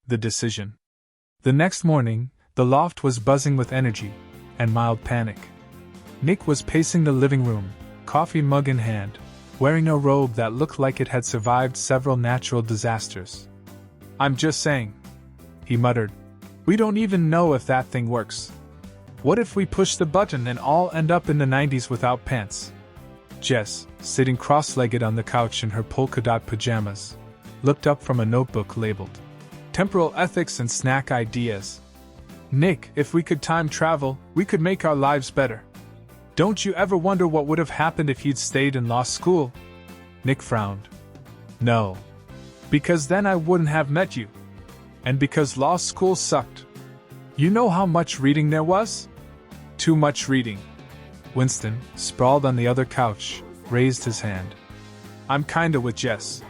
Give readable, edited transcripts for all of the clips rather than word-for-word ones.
The decision. The next morning, the loft was buzzing with energy and mild panic. Nick was pacing the living room, coffee mug in hand, wearing a robe that looked like it had survived several natural disasters. "I'm just saying," he muttered. "We don't even know if that thing works. What if we push the button and all end up in the 90s without pants?" Jess, sitting cross-legged on the couch in her polka-dot pajamas, looked up from a notebook labeled Temporal Ethics and Snack Ideas. "Nick, if we could time travel, we could make our lives better. Don't you ever wonder what would have happened if you'd stayed in law school?" Nick frowned. "No. Because then I wouldn't have met you. And because law school sucked. You know how much reading there was? Too much reading." Winston, sprawled on the other couch, raised his hand. "I'm kinda with Jess.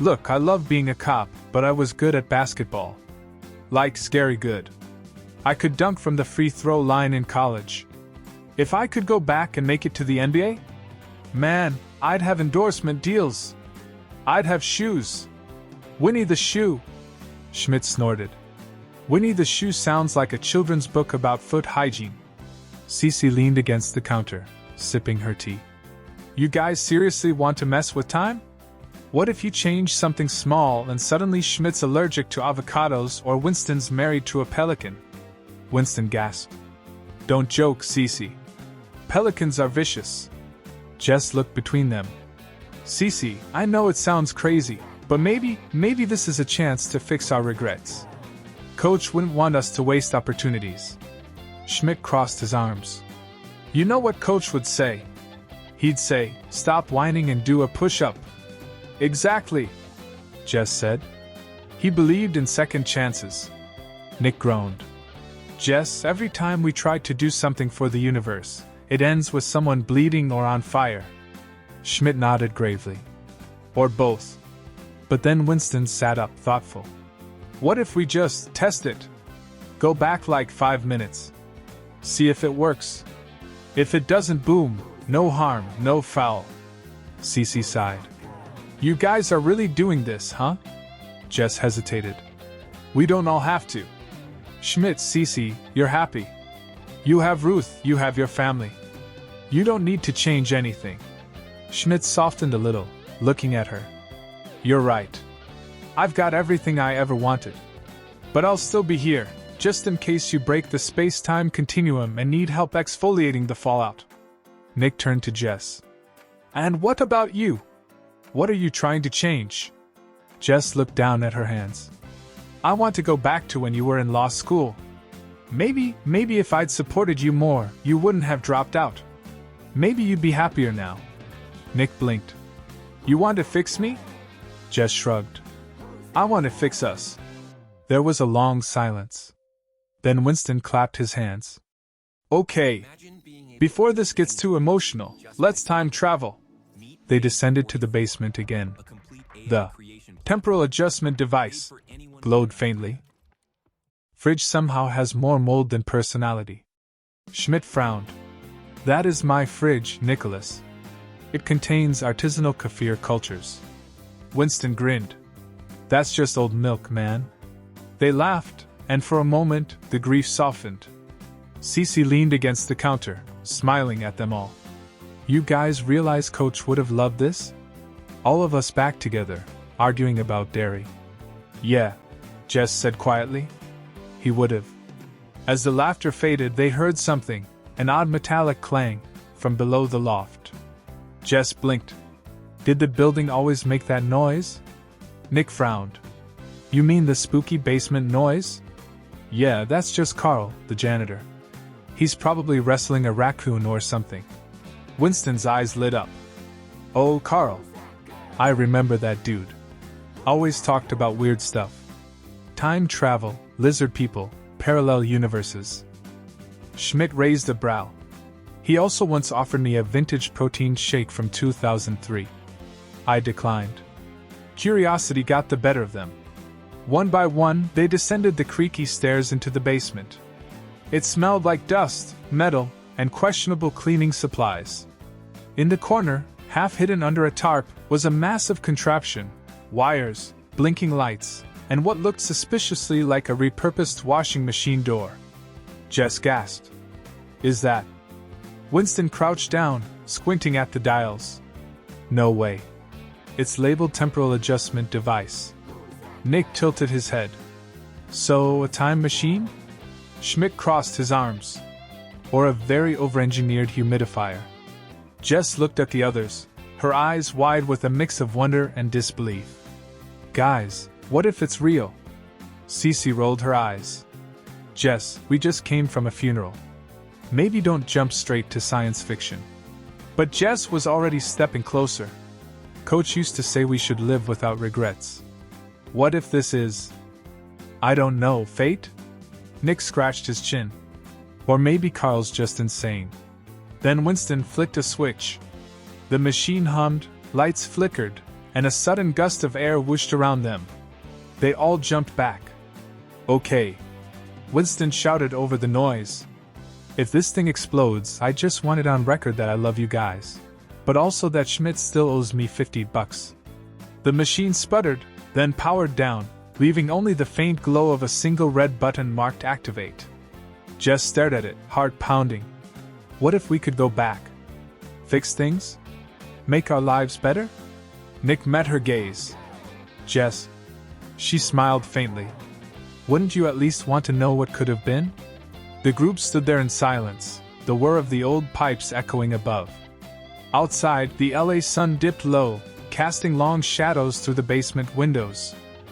Look, I love being a cop, but I was good at basketball. Like scary good. I could dunk from the free throw line in college. If I could go back and make it to the NBA? Man, I'd have endorsement deals. I'd have shoes. Winnie the Shoe." Schmidt snorted. "Winnie the Shoe sounds like a children's book about foot hygiene." Cece leaned against the counter, sipping her tea. "You guys seriously want to mess with time? What if you change something small and suddenly Schmidt's allergic to avocados or Winston's married to a pelican?" Winston gasped. "Don't joke, Cece. Pelicans are vicious." Jess looked between them. "Cece, I know it sounds crazy, but maybe this is a chance to fix our regrets. Coach wouldn't want us to waste opportunities." Schmidt crossed his arms. "You know what Coach would say? He'd say, 'Stop whining and do a push-up.'" "Exactly," Jess said. "He believed in second chances." Nick groaned. "Jess, every time we try to do something for the universe, it ends with someone bleeding or on fire." Schmidt nodded gravely. "Or both." But then Winston sat up, thoughtful. "What if we just test it? Go back like 5 minutes. See if it works. If it doesn't, boom, no harm, no foul." Cece sighed. "You guys are really doing this, huh?" Jess hesitated. "We don't all have to." "Schmidt, Cece, you're happy. You have Ruth, you have your family. You don't need to change anything." Schmidt softened a little, looking at her. "You're right. I've got everything I ever wanted. But I'll still be here, just in case you break the space-time continuum and need help exfoliating the fallout." Nick turned to Jess. "And what about you? What are you trying to change?" Jess looked down at her hands. "I want to go back to when you were in law school. Maybe if I'd supported you more, you wouldn't have dropped out. Maybe you'd be happier now." Nick blinked. "You want to fix me?" Jess shrugged. "I want to fix us." There was a long silence. Then Winston clapped his hands. "Okay. Before this gets too emotional, let's time travel." They descended to the basement again. The temporal adjustment device glowed faintly. "Fridge somehow has more mold than personality." Schmidt frowned. "That is my fridge, Nicholas. It contains artisanal kefir cultures." Winston grinned. "That's just old milk, man." They laughed, and for a moment, the grief softened. Cece leaned against the counter, smiling at them all. "You guys realize Coach would have loved this? All of us back together, arguing about dairy." "Yeah," Jess said quietly. "He would have." As the laughter faded, they heard something, an odd metallic clang, from below the loft. Jess blinked. "Did the building always make that noise?" Nick frowned. "You mean the spooky basement noise?" "Yeah, that's just Carl, the janitor. He's probably wrestling a raccoon or something." Winston's eyes lit up. "Oh, Carl. I remember that dude. Always talked about weird stuff. Time travel, lizard people, parallel universes." Schmidt raised a brow. "He also once offered me a vintage protein shake from 2003. I declined." Curiosity got the better of them. One by one, they descended the creaky stairs into the basement. It smelled like dust, metal, and questionable cleaning supplies. In the corner, half hidden under a tarp, was a massive contraption, wires, blinking lights, and what looked suspiciously like a repurposed washing machine door. Jess gasped. Is that? Winston crouched down, squinting at the dials. No way. It's labeled temporal adjustment device. Nick tilted his head. So, a time machine? Schmidt crossed his arms. Or a very over-engineered humidifier. Jess looked at the others, her eyes wide with a mix of wonder and disbelief. Guys, what if it's real? Cece rolled her eyes. Jess, we just came from a funeral. Maybe don't jump straight to science fiction. But Jess was already stepping closer. Coach used to say we should live without regrets. What if this is... I don't know, fate? Nick scratched his chin. Or maybe Carl's just insane. Then Winston flicked a switch. The machine hummed, lights flickered, and a sudden gust of air whooshed around them. They all jumped back. Okay. Winston shouted over the noise. If this thing explodes, I just want it on record that I love you guys. But also that Schmidt still owes me $50. The machine sputtered, then powered down, leaving only the faint glow of a single red button marked activate. Jess stared at it, heart pounding. What if we could go back? Fix things? Make our lives better? Nick met her gaze. Jess. She smiled faintly. Wouldn't you at least want to know what could have been? The group stood there in silence, the whir of the old pipes echoing above. Outside, the LA sun dipped low, casting long shadows through the basement windows.